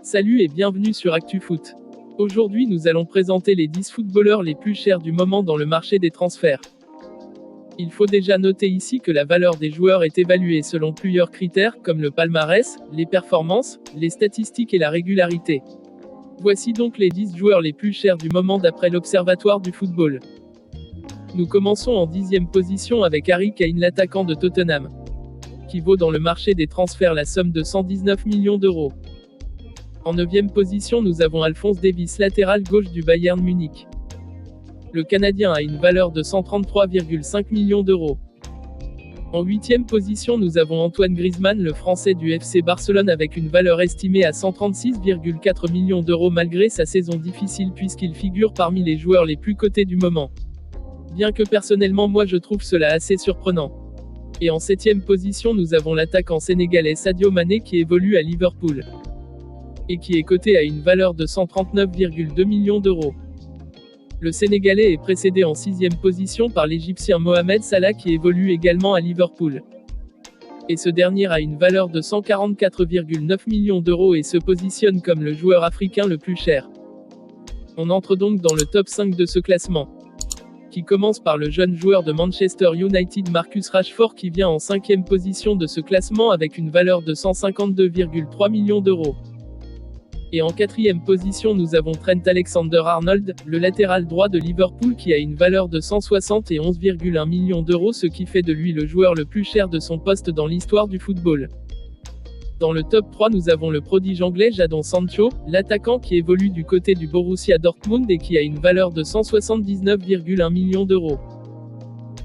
Salut et bienvenue sur ActuFoot. Aujourd'hui nous allons présenter les 10 footballeurs les plus chers du moment dans le marché des transferts. Il faut déjà noter ici que la valeur des joueurs est évaluée selon plusieurs critères comme le palmarès, les performances, les statistiques et la régularité. Voici donc les 10 joueurs les plus chers du moment d'après l'Observatoire du football. Nous commençons en 10e position avec Harry Kane, l'attaquant de Tottenham, qui vaut dans le marché des transferts la somme de 119 millions d'euros. En 9e position nous avons Alphonse Davies, latéral gauche du Bayern Munich. Le Canadien a une valeur de 133,5 millions d'euros. En 8e position nous avons Antoine Griezmann, le Français du FC Barcelone, avec une valeur estimée à 136,4 millions d'euros malgré sa saison difficile puisqu'il figure parmi les joueurs les plus cotés du moment. Bien que personnellement moi je trouve cela assez surprenant. Et en 7e position nous avons l'attaquant sénégalais Sadio Mané qui évolue à Liverpool et qui est coté à une valeur de 139,2 millions d'euros. Le Sénégalais est précédé en 6e position par l'Égyptien Mohamed Salah qui évolue également à Liverpool. Et ce dernier a une valeur de 144,9 millions d'euros et se positionne comme le joueur africain le plus cher. On entre donc dans le top 5 de ce classement, qui commence par le jeune joueur de Manchester United Marcus Rashford qui vient en 5e position de ce classement avec une valeur de 152,3 millions d'euros. Et en 4e position nous avons Trent Alexander-Arnold, le latéral droit de Liverpool qui a une valeur de 171,1 millions d'euros, ce qui fait de lui le joueur le plus cher de son poste dans l'histoire du football. Dans le top 3 nous avons le prodige anglais Jadon Sancho, l'attaquant qui évolue du côté du Borussia Dortmund et qui a une valeur de 179,1 millions d'euros.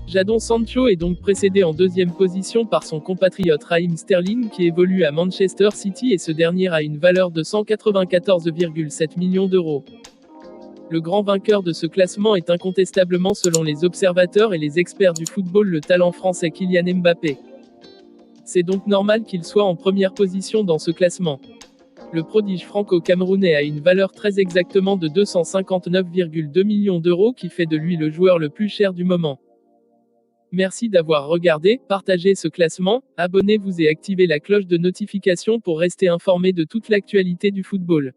Jadon Sancho est donc précédé en 2e position par son compatriote Raheem Sterling qui évolue à Manchester City et ce dernier a une valeur de 194,7 millions d'euros. Le grand vainqueur de ce classement est incontestablement selon les observateurs et les experts du football le talent français Kylian Mbappé. C'est donc normal qu'il soit en première position dans ce classement. Le prodige franco-camerounais a une valeur très exactement de 259,2 millions d'euros qui fait de lui le joueur le plus cher du moment. Merci d'avoir regardé, partagé ce classement, abonnez-vous et activez la cloche de notification pour rester informé de toute l'actualité du football.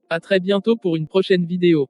À très bientôt pour une prochaine vidéo.